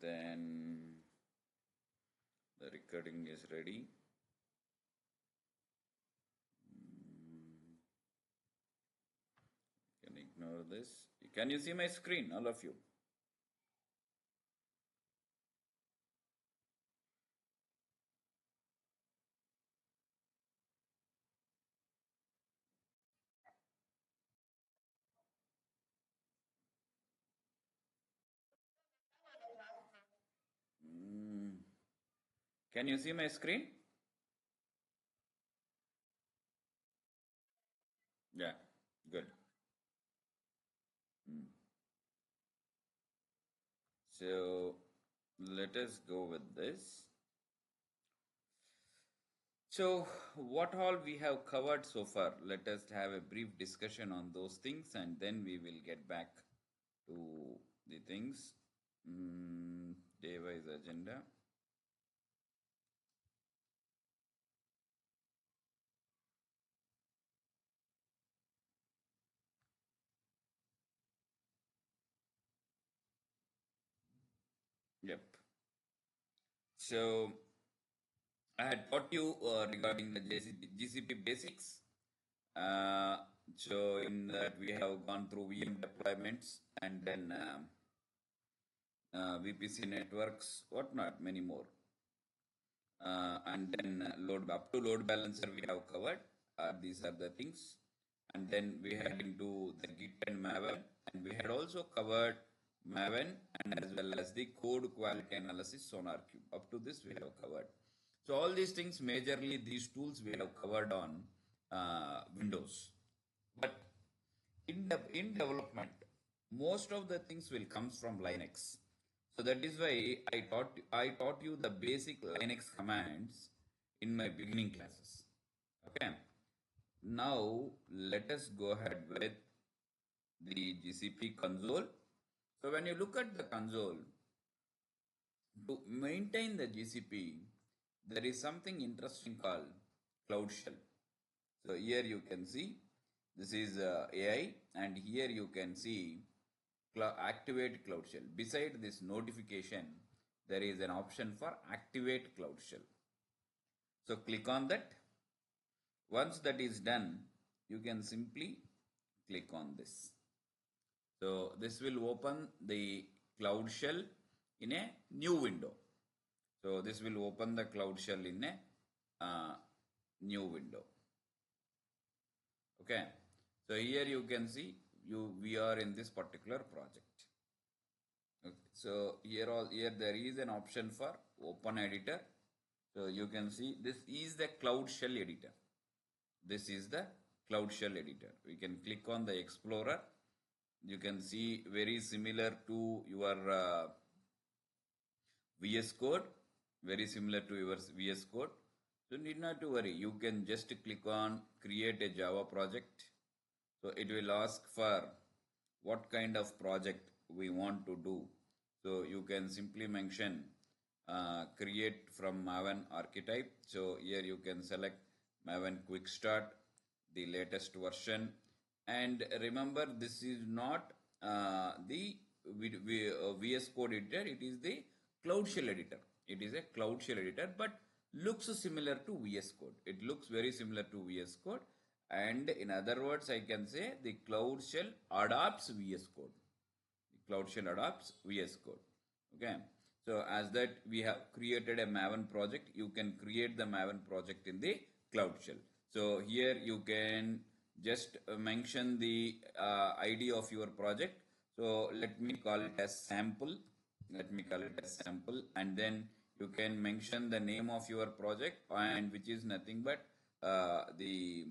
then the recording is ready. You can ignore this. Can you see my screen, all of you? Can you see my screen? Yeah, good. So let us go with this. So what all we have covered so far, let us have a brief discussion on those things and then we will get back to the things. Day-wise agenda. Yep. So I had taught you regarding the GCP basics. So in that we have gone through VM deployments and then VPC networks, whatnot, many more. And then load up to load balancer we have covered. These are the things. And then we had into the Git and Maven, and we had also covered Maven and as well as the code quality analysis SonarQube. Up to this we have covered. So all these things, majorly these tools we have covered on Windows. But in development, most of the things will comes from Linux. So that is why I taught you the basic Linux commands in my beginning classes. Okay. Now let us go ahead with the GCP console. So when you look at the console, to maintain the GCP, there is something interesting called Cloud Shell. So here you can see this is AI, and here you can see activate Cloud Shell. Beside this notification, there is an option for activate Cloud Shell. So click on that. Once that is done, you can simply click on this. So this will open the Cloud Shell in a new window. So this will open the Cloud Shell in a new window. Okay. So here you can see we are in this particular project. Okay. So here there is an option for open editor. So you can see this is the Cloud Shell editor. This is the Cloud Shell editor. We can click on the Explorer. You can see very similar to your VS Code, very similar to your VS Code. So need not to worry. You can just click on create a Java project. So it will ask for what kind of project we want to do. So you can simply mention create from Maven archetype. So here you can select Maven Quick Start, the latest version. And remember, this is not the VS Code editor, it is the Cloud Shell editor. It is a Cloud Shell editor, but looks similar to VS Code. It looks very similar to VS Code. And in other words, I can say the Cloud Shell adopts VS Code. The Cloud Shell adopts VS Code. Okay. So as that we have created a Maven project, you can create the Maven project in the Cloud Shell. So here you can just mention the ID of your project. So let me call it as sample. Let me call it as sample, and then you can mention the name of your project, and which is nothing but the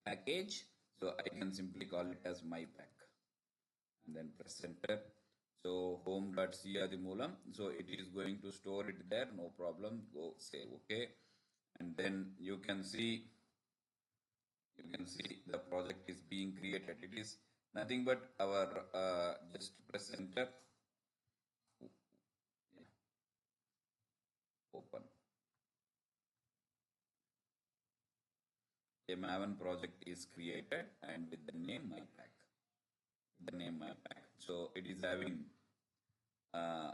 package. So I can simply call it as my pack, and then press enter. So home.c Adimulam. So it is going to store it there, no problem. Go save, okay. And then you can see the project is being created. It is nothing but our just press enter. Yeah. Open. A Maven project is created and with the name my pack. So it is having uh,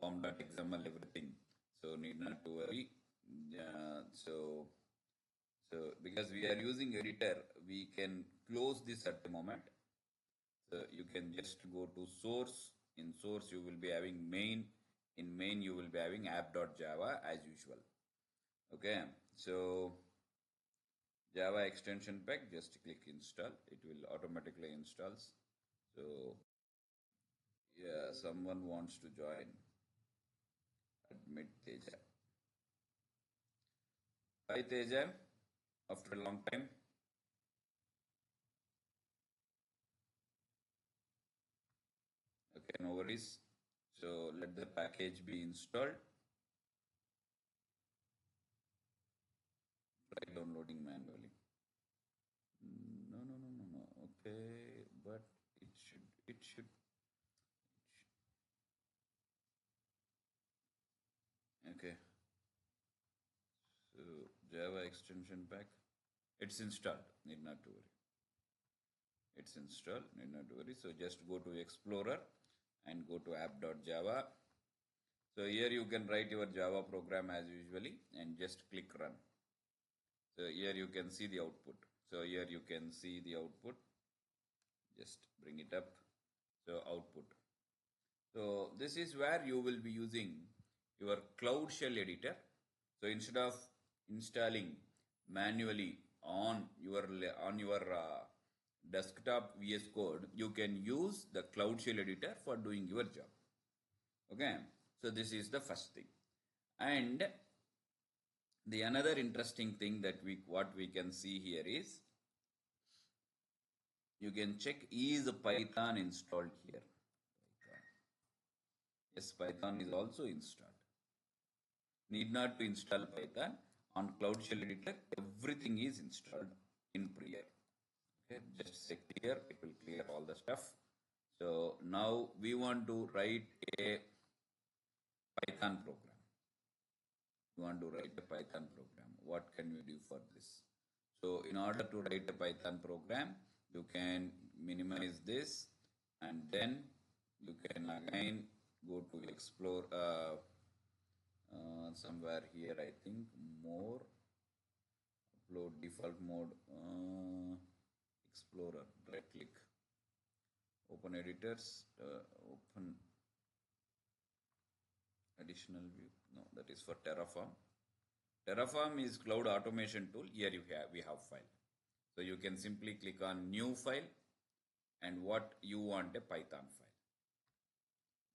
form.xml everything. So need not to worry. So because we are using editor, we can close this at the moment. So you can just go to source. In source, you will be having main. In main, you will be having app.java as usual. Okay. So Java extension pack, just click install. It will automatically installs. So yeah, someone wants to join. Admit Teja. Hi Teja, after a long time. Okay, no worries. So let the package be installed. Try downloading manually. No, no, no, no, no. Okay, but it should. Okay. So Java extension pack. It's installed. Need not to worry. It's installed. Need not to worry. So just go to Explorer and go to app.java. So here you can write your Java program as usually and just click run. So here you can see the output. So here you can see the output. Just bring it up. So output. So this is where you will be using your Cloud Shell Editor. So instead of installing manually on your desktop VS Code, you can use the Cloud Shell Editor for doing your job. Okay, so this is the first thing. And the another interesting thing that we can see here is you can check is Python installed here. Yes, Python is also installed. Need not to install Python on Cloud Shell Editor. Everything is installed in prior. Okay, just say clear. It will clear all the stuff. So now we want to write a Python program. We want to write a Python program. What can we do for this? So in order to write a Python program, you can minimize this and then you can again go to explore somewhere here, I think more upload default mode, explorer, right click, open editors, open additional view. No, that is for Terraform. Terraform is cloud automation tool. Here we have file. So you can simply click on new file and what you want a Python file.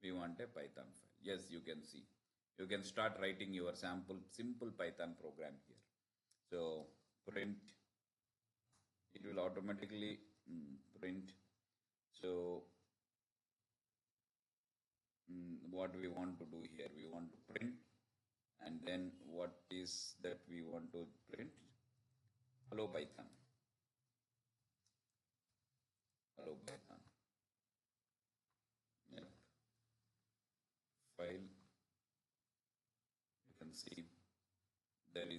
We want a Python file. Yes, you can see. You can start writing your simple Python program here. So print, it will automatically print. So what we want to do here, we want to print and then what is that we want to print? Hello Python. Hello Python. Yep. File. You can see there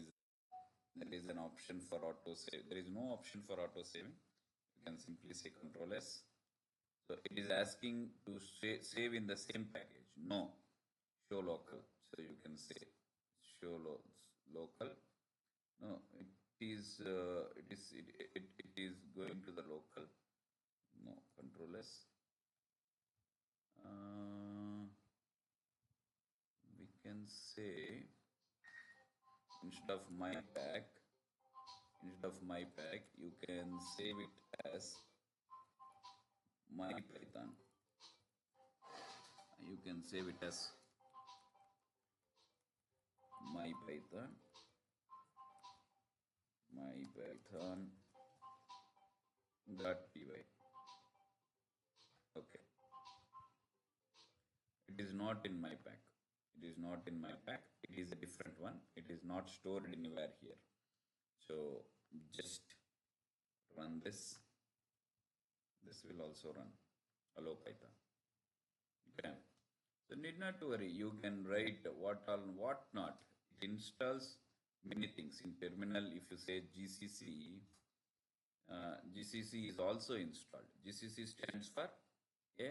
is an option for auto save. There is no option for auto saving. You can simply say Control S. So it is asking to save in the same package. No, show local. So you can say show local. No, it is going to the local. No, Control S. We can say instead of my pack, you can save it as my Python. You can save it as my Python .py. Okay, it is not in my pack. It is not in my pack. It is a different one. It is not stored anywhere here. So just run this. This will also run. Hello Python. Okay. So need not to worry. You can write what all, what not. It installs many things in terminal. If you say GCC, GCC is also installed. GCC stands for a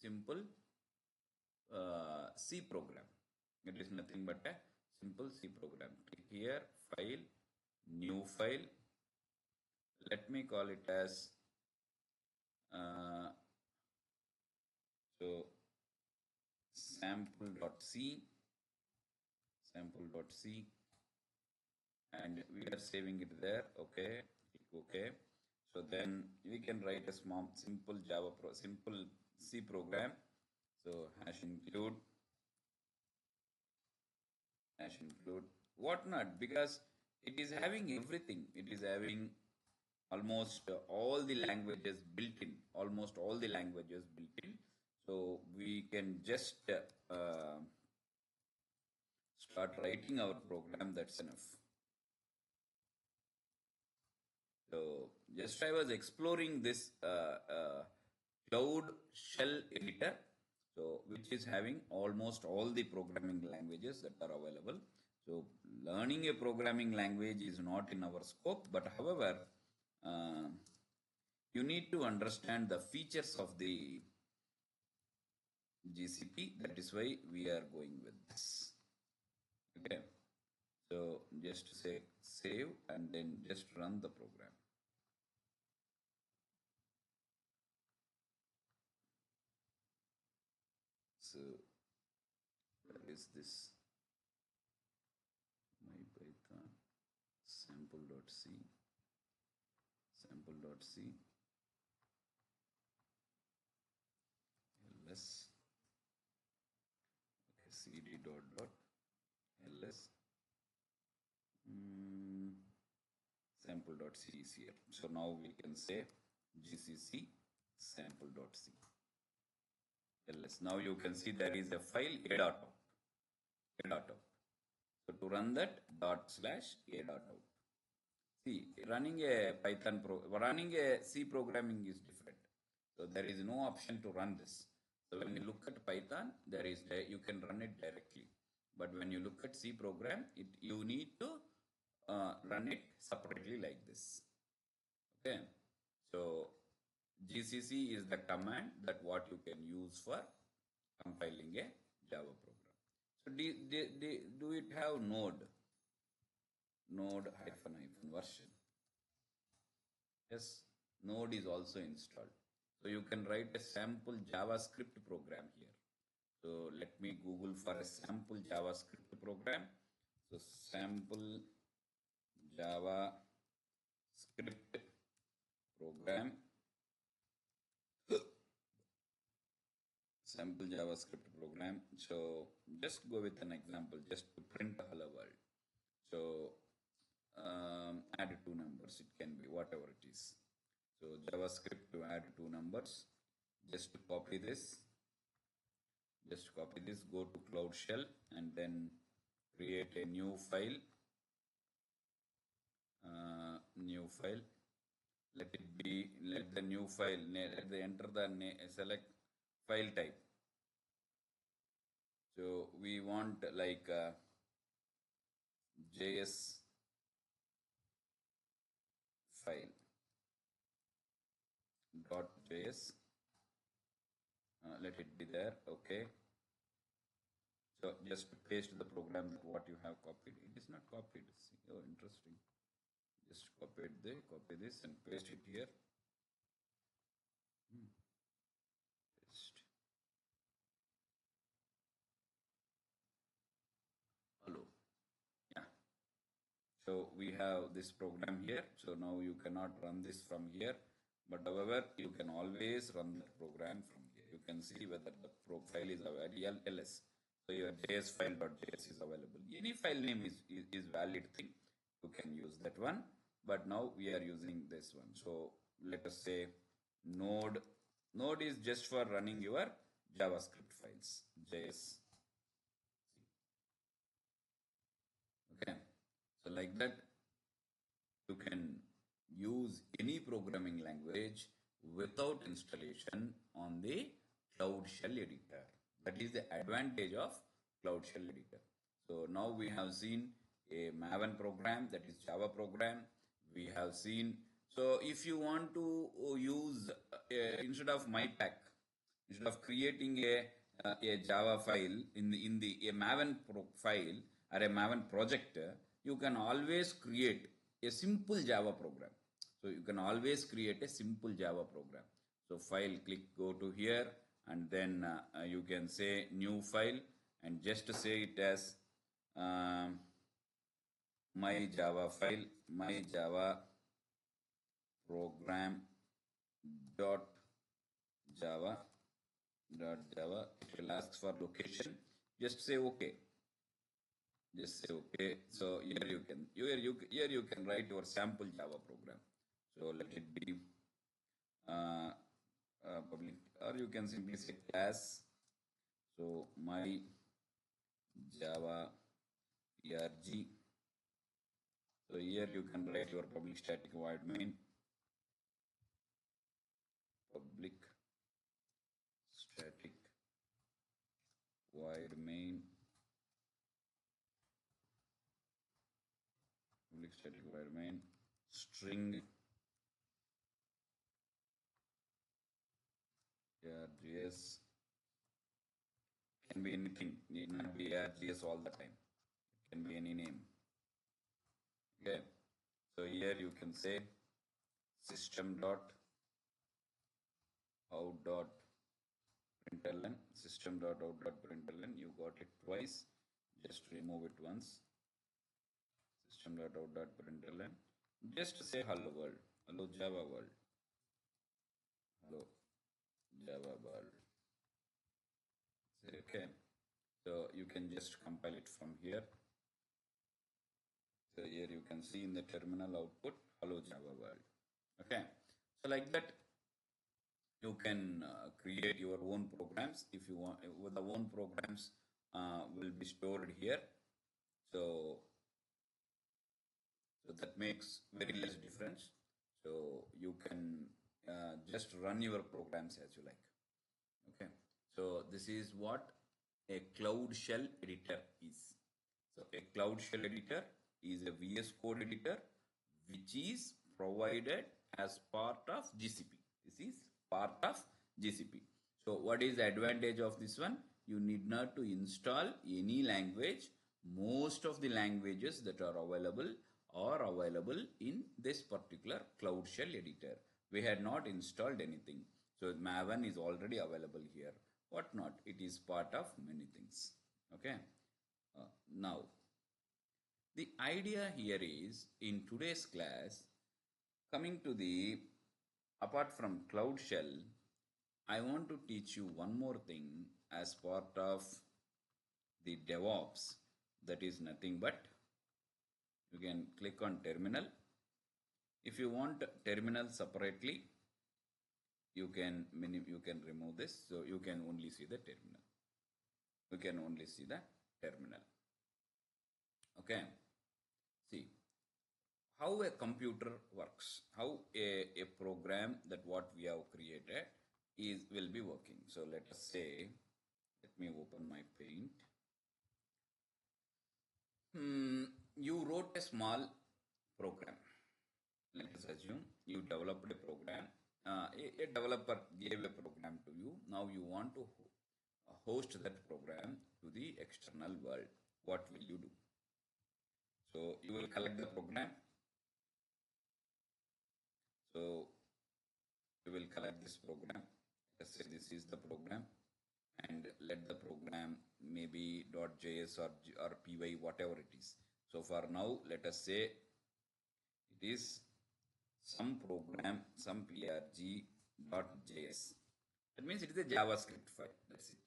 simple C program. It is nothing but a simple C program. Click here, file, new file. Let me call it as so sample.c, sample.c, and we are saving it there. Okay, click OK. So then we can write a small simple simple C program. So hash include whatnot, because it is having everything. It is having almost all the languages built in, almost all the languages built in. So we can just start writing our program. That's enough. So just I was exploring this cloud shell editor, so which is having almost all the programming languages that are available. So learning a programming language is not in our scope, but however, you need to understand the features of the GCP. That is why we are going with this. Okay. So just say save and then just run the program. So where is this? My Python sample.c, sample.c, ls, okay, cd dot ls, sample.c is here. So now we can say gcc sample.c ls. Now you can see there is a file a.out. So to run that /a.out. See, running a running a C programming is different. So there is no option to run this. So when you look at Python, you can run it directly. But when you look at C program, you need to run it separately like this. Okay. So GCC is the command that what you can use for compiling a Java program. So do it have node hyphen version? Yes, node is also installed. So you can write a sample JavaScript program here. So let me Google for a sample JavaScript program. So sample JavaScript program. Sample JavaScript program. So just go with an example, just to print hello world. So add two numbers. It can be whatever it is. So JavaScript to add two numbers. Just copy this. Go to Cloud Shell and then create a new file. Let the new file, enter the select file type. So we want like JS file .js. Let it be there. Okay. So just paste the program that what you have copied. It is not copied. See, oh, interesting. Just copy this and paste it here. Paste. Hello. Yeah. So we have this program here. So now you cannot run this from here, but however, you can always run the program from here. You can see whether the file is available, ls. So your JS file.js is available. Any file name is valid thing. You can use that one. But now we are using this one. So let us say node. Node is just for running your JavaScript files. JS. Okay. So like that, you can use any programming language without installation on the Cloud Shell Editor. That is the advantage of Cloud Shell Editor. So now we have seen a Maven program, that is Java program. We have seen, so if you want to use instead of MyPack, Instead of creating a Java file in the a Maven file or a Maven project, you can always create a simple Java program. So you can always create a simple Java program. So file, click, go to here, and then you can say new file and just say it as my Java file, my Java program dot Java Java. It will ask for location. Just say okay. Just say okay. So here you can write your sample Java program. So let it be public, or you can simply say class. So my Java PRG. So here you can write your public static void main, public static void main, public static void main, string ArgS, can be anything, need not be ArgS all the time. It can be any name. Okay. So here you can say system dot out dot println, system dot out dot println. You got it twice. Just remove it once. System dot out dot println. Just say hello world, hello Java world, hello Java world. Say okay. So you can just compile it from here. So here you can see in the terminal output, hello Java world. Okay. So like that, you can create your own programs if you want. The own programs will be stored here. So that makes very less difference. So you can just run your programs as you like. Okay. So this is what a Cloud Shell editor is. So a Cloud Shell editor is a VS Code editor which is provided as part of GCP. This is part of GCP. So what is the advantage of this one? You need not to install any language. Most of the languages that are available in this particular Cloud Shell editor. We had not installed anything. So Maven is already available here. What not? It is part of many things. Okay. Now, the idea here is in today's class, coming to the apart from Cloud Shell, I want to teach you one more thing as part of the DevOps. That is nothing but you can click on terminal. If you want terminal separately, you can remove this. So you can only see the terminal. You can only see the terminal. Okay. See how a computer works, how a program that what we have created will be working. So let us say, let me open my paint. You wrote a small program. Let us assume you developed a program. A developer gave a program to you. Now you want to host that program to the external world. What will you do? So you will collect the program. So you will collect this program. Let's say this is the program, and let the program maybe .js or py, whatever it is. So for now, let us say it is some program, some prg.js. That means it is a JavaScript file. That's it.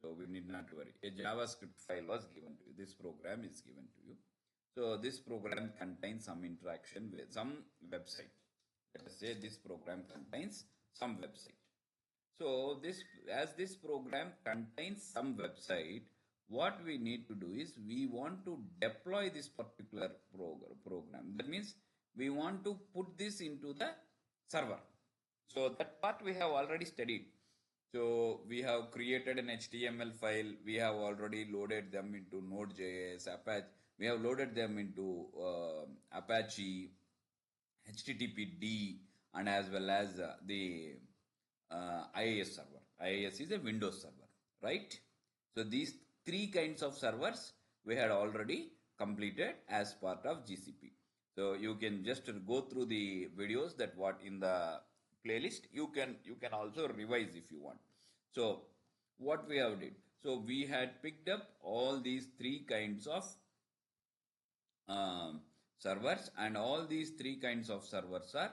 So we need not worry. A JavaScript file was given to you. This program is given to you. So this program contains some interaction with some website. Let us say this program contains some website. So as this program contains some website, what we need to do is we want to deploy this particular program. That means we want to put this into the server. So that part we have already studied. So we have created an HTML file. We have already loaded them into Node.js, Apache. We have loaded them into Apache, HTTPD, and as well as the IIS server. IIS is a Windows server, right? So these three kinds of servers we had already completed as part of GCP. So you can just go through the videos that what in the playlist. You can also revise if you want. So what we have did. So we had picked up all these three kinds of servers, and all these three kinds of servers are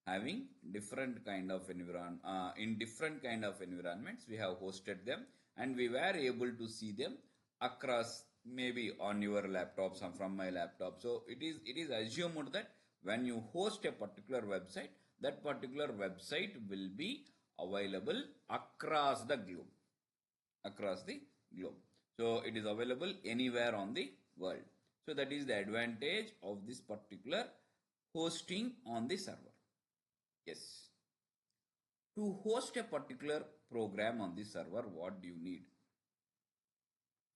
having different kind of environment. In different kind of environments we have hosted them, and we were able to see them across, maybe on your laptops and from my laptop. So it is assumed that when you host a particular website, that particular website will be available across the globe. Across the globe. So it is available anywhere on the world. So that is the advantage of this particular hosting on the server. Yes. To host a particular program on the server, what do you need?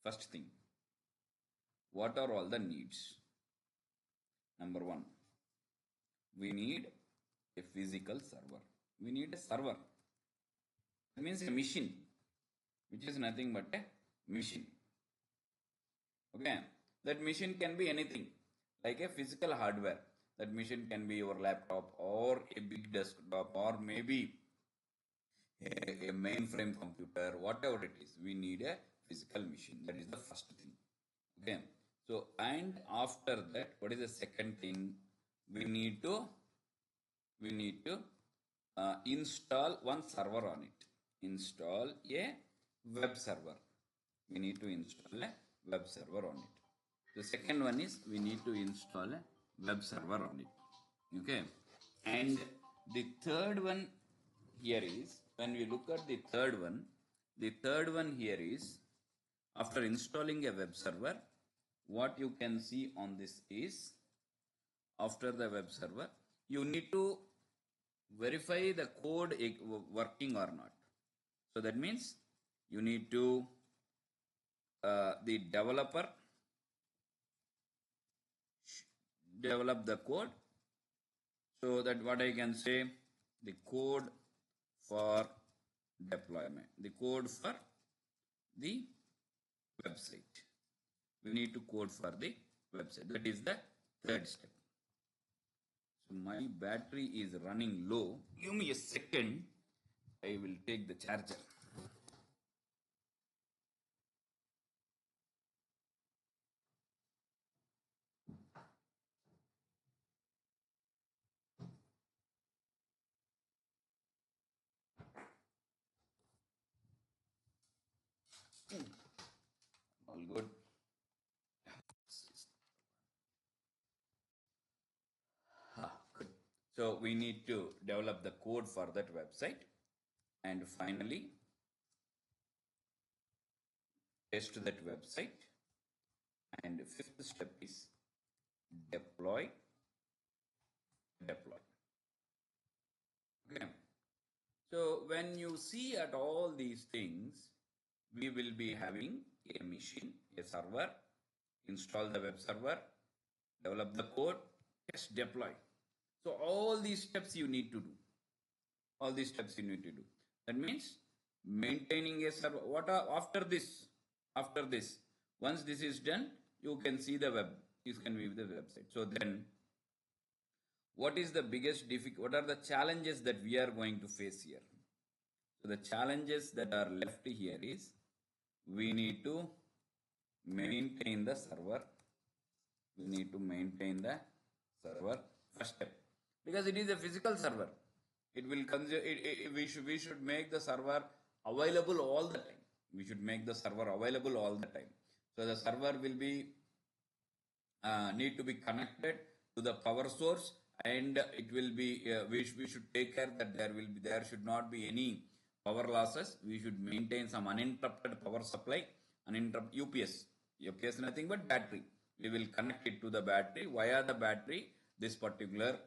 First thing, what are all the needs? Number one, we need a physical server. We need a server. That means a machine, which is nothing but a machine. Okay, that machine can be anything, like a physical hardware. That machine can be your laptop or a big desktop or maybe a mainframe computer, whatever it is. We need a physical machine. That is the first thing. Okay. So, and after that, what is the second thing? We need to install one server on it. Install a web server. We need to install a web server on it. The second one is we need to install a web server on it. Okay. And the third one here is, when we look at the third one here is, after installing a web server, what you can see on this is, after the web server, you need to verify the code working or not. So that means you need to the developer develop the code. So that what I can say, the code for deployment, the code for the website. We need to code for the website. That is the third step. So my battery is running low. Give me a second. I will take the charger. All good. Good. So we need to develop the code for that website, and finally test that website. And fifth step is deploy. Okay. So when you see at all these things, we will be having a machine, a server, install the web server, develop the code, test, deploy. So all these steps you need to do. All these steps you need to do. That means maintaining a server. What are after this? After this, once this is done, you can see the web. You can view the website. So then, what is the biggest difficulty? What are the challenges that we are going to face here? So the challenges that are left here is, we need to maintain the server. We need to maintain the server first step, because it is a physical server. It will consume. We should make the server available all the time. We should make the server available all the time. So the server will be need to be connected to the power source, and it will be we should take care that there should not be any power losses. We should maintain some uninterrupted power supply, uninterrupted UPS. UPS is nothing but battery. We will connect it to the battery. Via the battery, this particular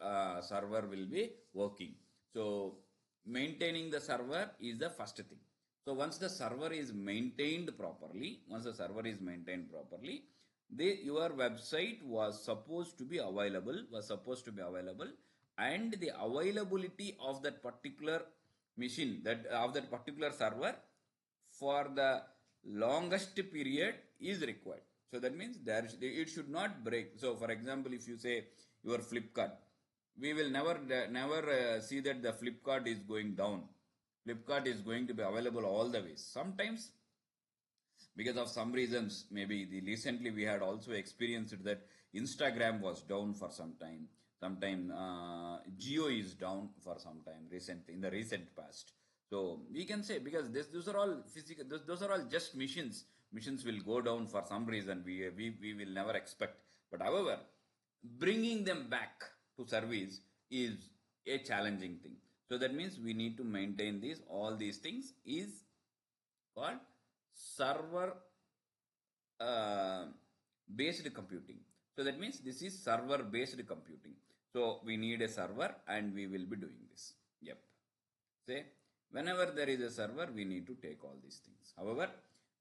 server will be working. So maintaining the server is the first thing. So once the server is maintained properly, your website was supposed to be available, and the availability of that particular machine that of that particular server for the longest period is required. So that means it should not break. So for example, if you say your Flipkart, we will never see that the Flipkart is going down. Flipkart is going to be available all the way. Sometimes because of some reasons, maybe recently we had also experienced that Instagram was down for some time. Sometime Geo is down for some time recently in the recent past. So we can say because those are all physical, those are all just machines. Machines will go down for some reason. We will never expect. But however, bringing them back to service is a challenging thing. So that means we need to maintain these. All these things is called server uh, based computing. So that means this is server based computing. So we need a server and we will be doing this. Yep. Say whenever there is a server, we need to take all these things. However,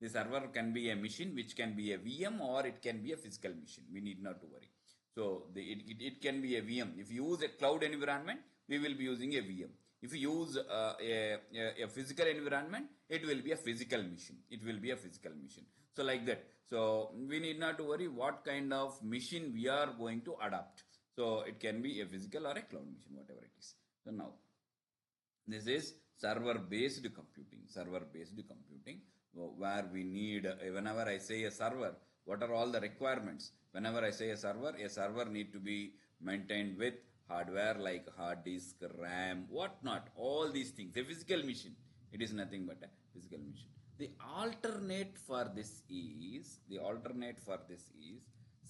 the server can be a machine, which can be a VM, or it can be a physical machine. We need not to worry. So it can be a VM. If you use a cloud environment, we will be using a VM. If you use a physical environment, it will be a physical machine. It will be a physical machine. So like that. So we need not to worry what kind of machine we are going to adopt. So it can be a physical or a cloud machine, whatever it is. So now this is server based computing. Server based computing where we need, whenever I say a server, what are all the requirements? Whenever I say a server need to be maintained with hardware like hard disk, RAM, whatnot, all these things. A physical machine. It is nothing but a physical machine. The alternate for this is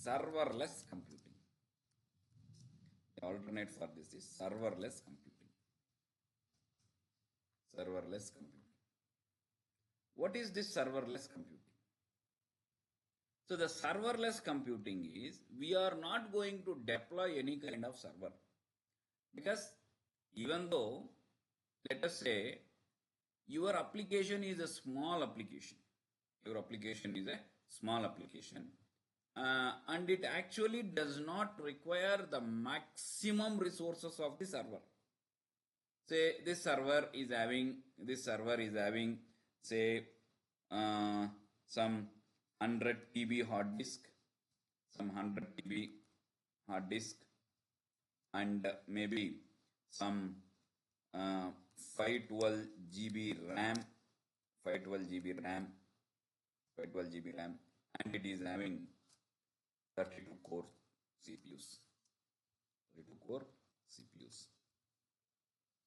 serverless computing. The alternate for this is serverless computing. Serverless computing. What is this serverless computing? So the serverless computing is we are not going to deploy any kind of server, because even though, let us say, your application is a small application, and it actually does not require the maximum resources of the server. Say this server is having say some 100 TB hard disk, and maybe some 512 GB RAM, 512 GB RAM, and it is having 32 core CPUs.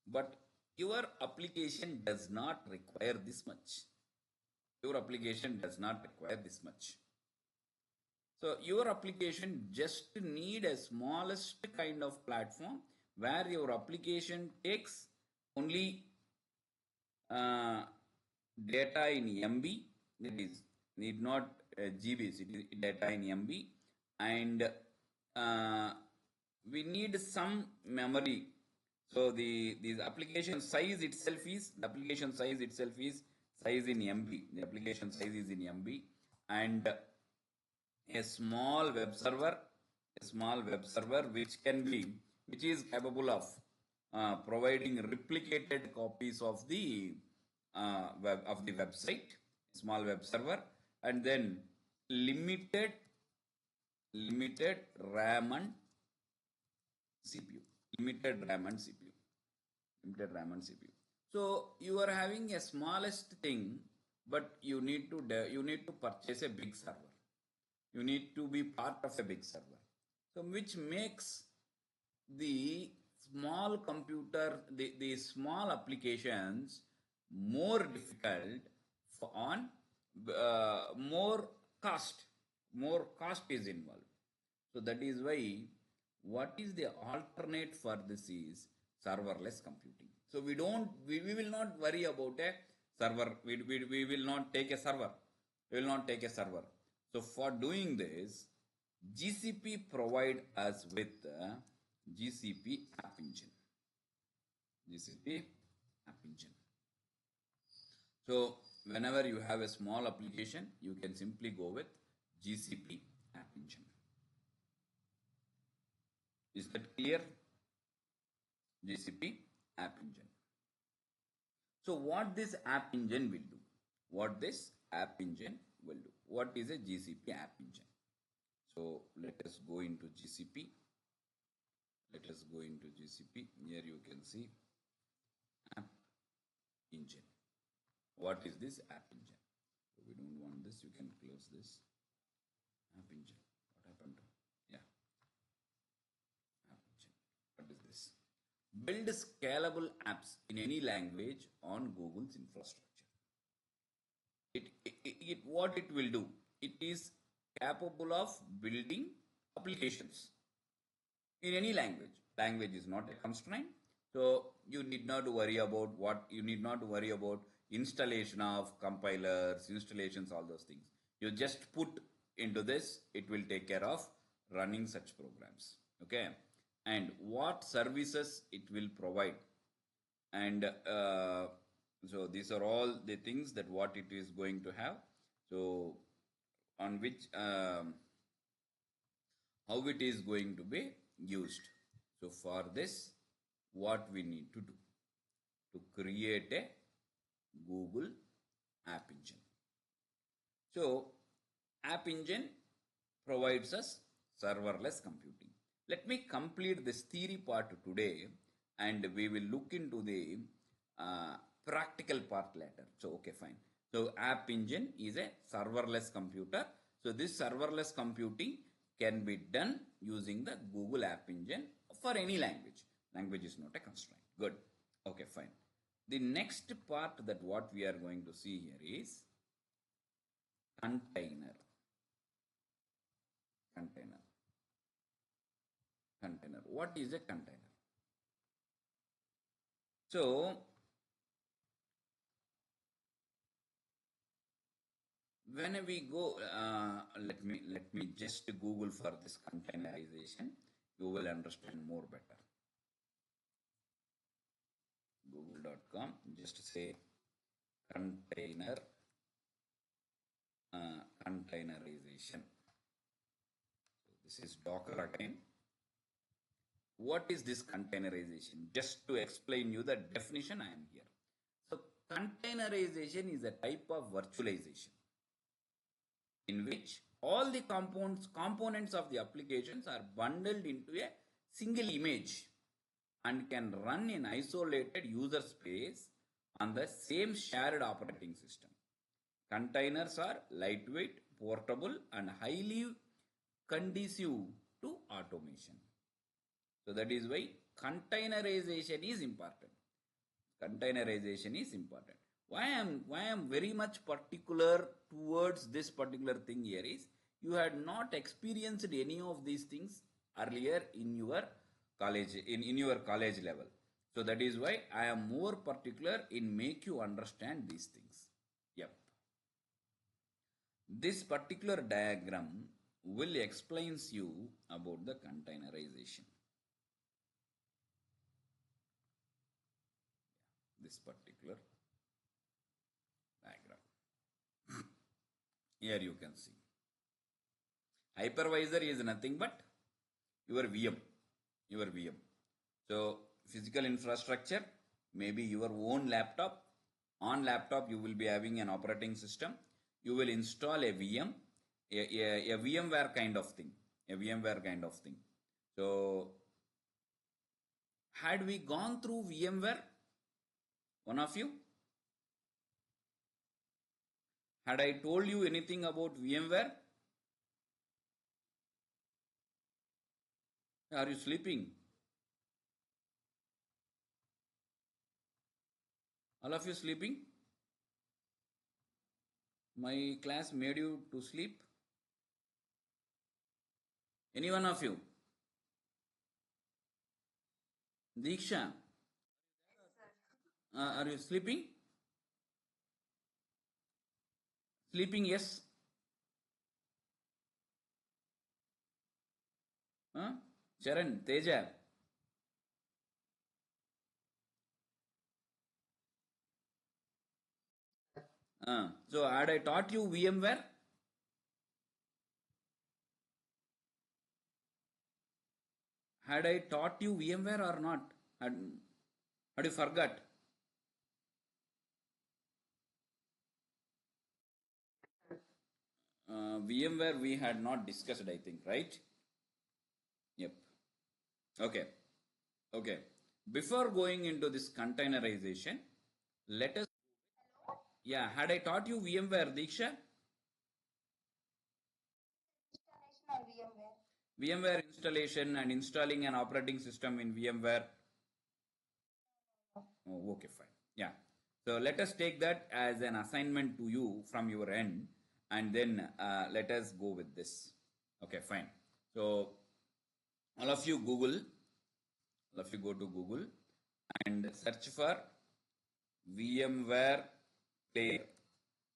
But your application does not require this much. So your application just need a smallest kind of platform where your application takes only data in MB, that is need not GBs, it is data in MB, and we need some memory. So the application size itself is size in MB. The application size is in MB, and a small web server which is capable of providing replicated copies of the website, small web server, and then limited RAM and CPU. So you are having a smallest thing, but you need to purchase a big server. You need to be part of a big server. So which makes the small computer, the small applications more difficult on more cost is involved. So that is why what is the alternate for this is serverless computing. So we will not worry about a server. We will not take a server. So for doing this, GCP provide us with GCP App Engine. So whenever you have a small application, you can simply go with GCP App Engine. Is that clear? GCP App Engine. So what this app engine will do? What this app engine will do? What is a GCP app engine? So let us go into GCP. Let us go into GCP. Here you can see app engine. What is this app engine? So we don't want this. You can close this. App engine. What happened? Yeah. App engine. What is this? Build scalable apps in any language on Google's infrastructure. What it will do? It is capable of building applications in any language. Language is not a constraint. So you need not worry about installation of compilers, installations, all those things. You just put into this, it will take care of running such programs. Okay. And what services it will provide. And so these are all the things that what it is going to have. So on which how it is going to be used. So for this, what we need to do? To create a Google App Engine. So App Engine provides us serverless computing. Let me complete this theory part today, and we will look into the practical part later. So okay, fine. So App Engine is a serverless computer. So this serverless computing can be done using the Google App Engine for any language. Language is not a constraint. Good. Okay, fine. The next part that what we are going to see here is container. Container. What is a container? So when we go, let me just Google for this containerization. You will understand more better. Google.com. Just say container containerization. So this is Docker again. What is this containerization? Just to explain you the definition, I am here. So containerization is a type of virtualization in which all the components of the applications are bundled into a single image and can run in isolated user space on the same shared operating system. Containers are lightweight, portable, and highly conducive to automation. So that is why containerization is important. Containerization is important. Why I am very much particular towards this particular thing here is you had not experienced any of these things earlier in your college in your college level. So that is why I am more particular in make you understand these things. Yep. This particular diagram will explains you about the containerization. This particular diagram. Here you can see. Hypervisor is nothing but your VM. Your VM. So physical infrastructure, maybe your own laptop. On laptop, you will be having an operating system. You will install a VM, a VMware kind of thing. A VMware kind of thing. So had we gone through VMware? One of you? Had I told you anything about VMware? Are you sleeping? All of you sleeping? My class made you to sleep? Any one of you? Diksha? Are you sleeping? Sleeping, yes. Charan, Teja. So had I taught you VMware? Had I taught you VMware or not? Had you forgot? VMware we had not discussed, I think, right? Yep. Okay. Okay. Before going into this containerization, let us, yeah, had I taught you VMware, Diksha? Installation on VMware. VMware installation and installing an operating system in VMware. Oh, okay, fine. Yeah. So let us take that as an assignment to you from your end, and then let us go with this. Okay, fine. So all of you Google, all of you go to Google and search for VMware Player.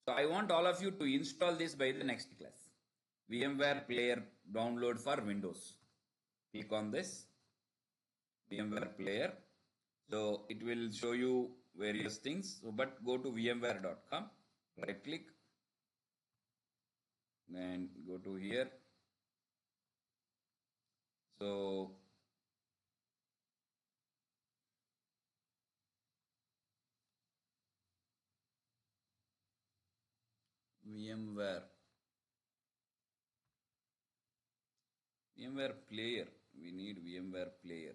So I want all of you to install this by the next class. VMware Player download for Windows. Click on this VMware Player. So it will show you various things. So, but go to vmware.com, right click, and go to here. So VMware Player. We need VMware Player.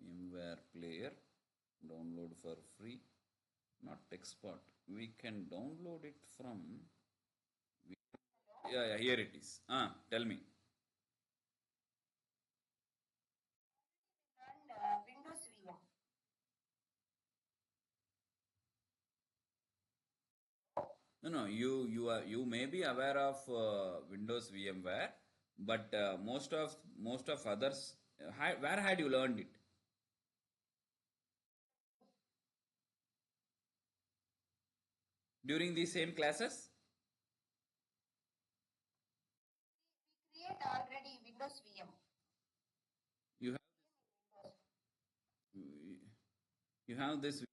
VMware Player. Download for free. Not export. We can download it from. Yeah, here it is. Tell me. And Windows VM. No. You may be aware of Windows VMware, but most of others. Where had you learned it? During these same classes? We create already Windows VM. You have you have this.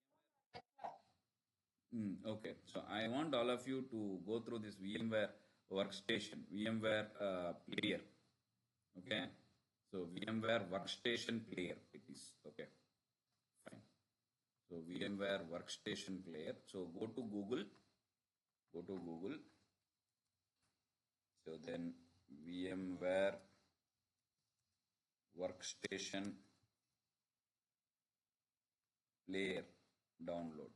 Okay, so I want all of you to go through this VMware workstation, VMware player. Okay, so VMware workstation player it is. Okay, fine. So VMware workstation player. So go to Google. Go to Google. So then VMware workstation player download.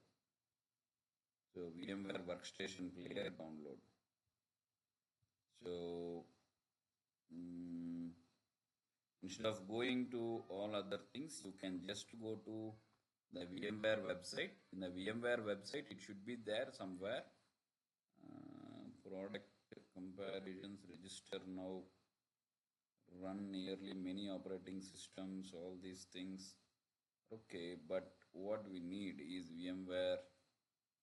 So VMware workstation player download. So instead of going to all other things, you can just go to the VMware website. In the VMware website, it should be there somewhere. Product comparisons, register now, run nearly many operating systems, all these things. Okay, but what we need is VMware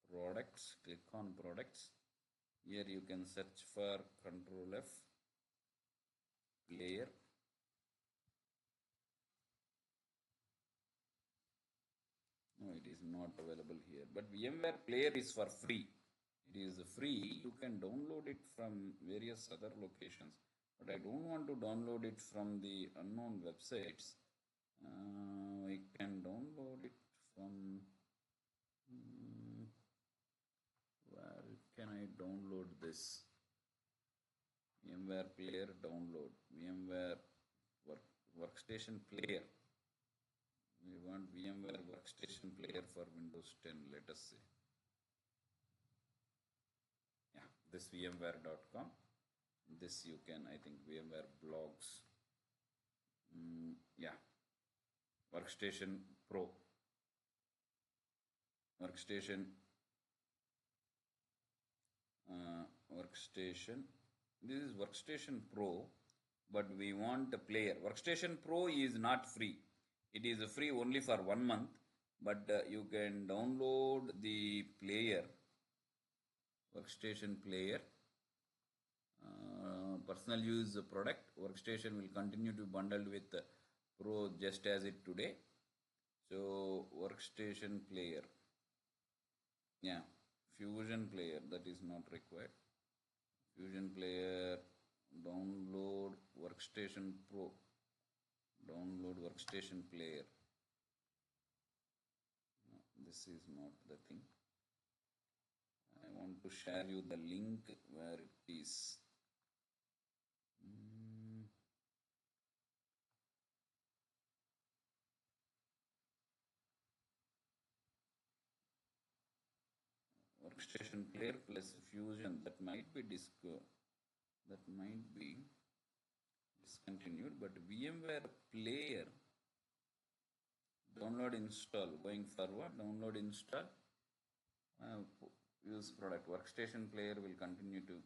products. Click on products. Here you can search for Control F player. No, it is not available here. But VMware Player is for free. It is free. You can download it from various other locations. But I don't want to download it from the unknown websites. I can download it from. Where can I download this? VMware Player download. VMware Workstation Player. We want VMware Workstation Player for Windows 10. Let us see. Yeah, this VMware.com. This you can, I think, VMware blogs. Yeah, Workstation Pro. Workstation. Workstation. This is Workstation Pro, but we want a player. Workstation Pro is not free. It is free only for 1 month, but you can download the player, Workstation Player. Personal use product. Workstation will continue to bundle with Pro just as it today. So Workstation Player. Yeah, Fusion Player, that is not required. Fusion Player, download Workstation Pro, download Workstation Player. No, this is not the thing. I want to share you the link where it is. Workstation player plus fusion, that might be discontinued, but VMware player download install going forward, download install, use product. Workstation player will continue to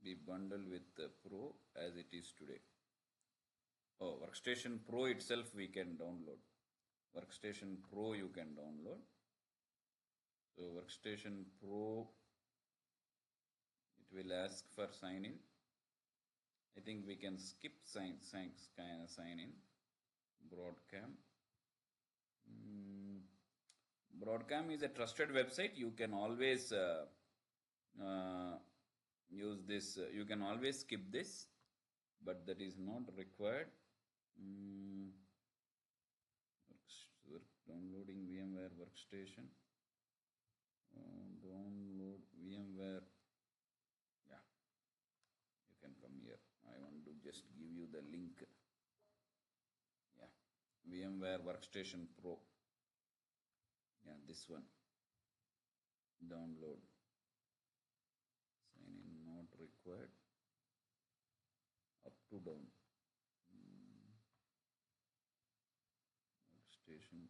be bundled with the Pro as it is today. Oh, Workstation Pro itself we can download. Workstation Pro you can download. So Workstation Pro, it will ask for sign in. I think we can skip sign in. Broadcom. Broadcom is a trusted website. You can always use this. You can always skip this, but that is not required. Downloading VMware Workstation. Download VMware. Yeah, you can come here. I want to just give you the link. Yeah, VMware Workstation Pro. Yeah, this one. Download. Sign in not required. Up to down. Workstation.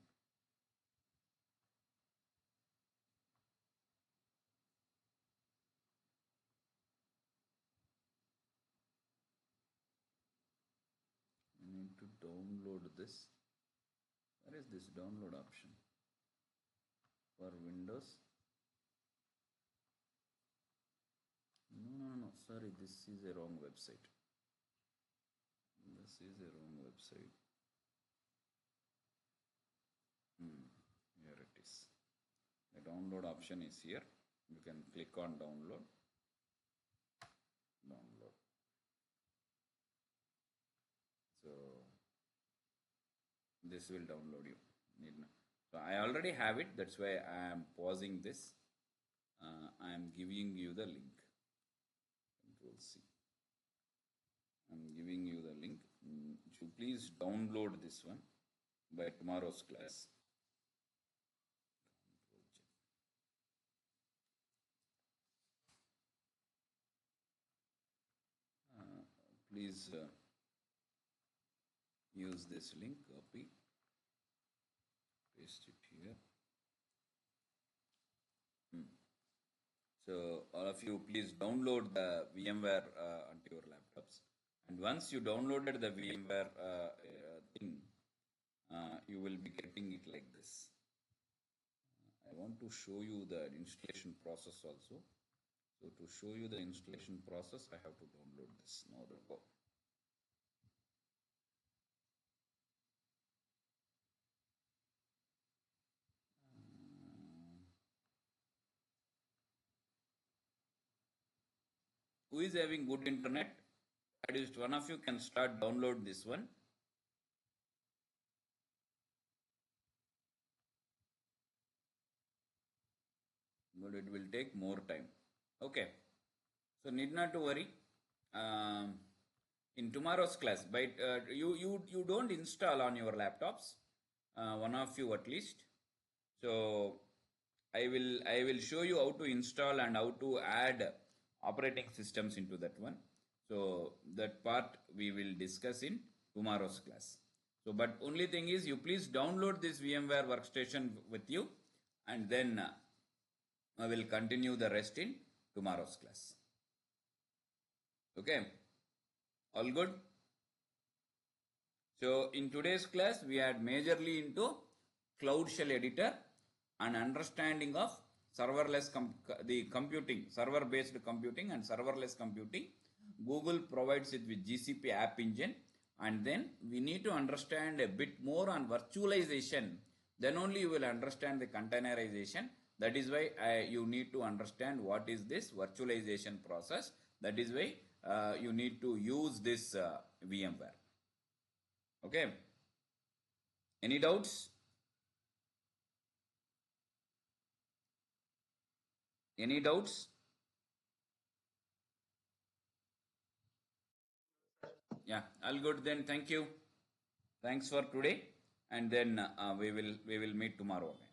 I need to download this. Where is this download option? For Windows. No, sorry, this is a wrong website. This is a wrong website. Here it is. The download option is here. You can click on download. Download. So this will download you. So I already have it. That's why I am pausing this. I am giving you the link. Control C. I am giving you the link. So please download this one by tomorrow's class. Please use this link, copy, paste it here. So all of you, please download the VMware onto your laptops. And once you downloaded the VMware thing, you will be getting it like this. I want to show you the installation process also. So to show you the installation process, I have to download this. Now the go. Who is having good internet? At least one of you can start download this one. But it will take more time. Okay. So need not to worry. In tomorrow's class, but you don't install on your laptops. One of you at least. So I will show you how to install and how to add operating systems into that one. So that part we will discuss in tomorrow's class. So but only thing is you please download this VMware workstation with you, and then I will continue the rest in tomorrow's class. Okay, all good? So in today's class we had majorly into Cloud Shell Editor and understanding of serverless the computing, server-based computing and serverless computing. Google provides it with GCP App Engine, and then we need to understand a bit more on virtualization. Then only you will understand the containerization. That is why you need to understand what is this virtualization process. That is why you need to use this VMware. Okay. Any doubts? Any doubts? Yeah, all good then. Thank you. Thanks for today, and then we will meet tomorrow again.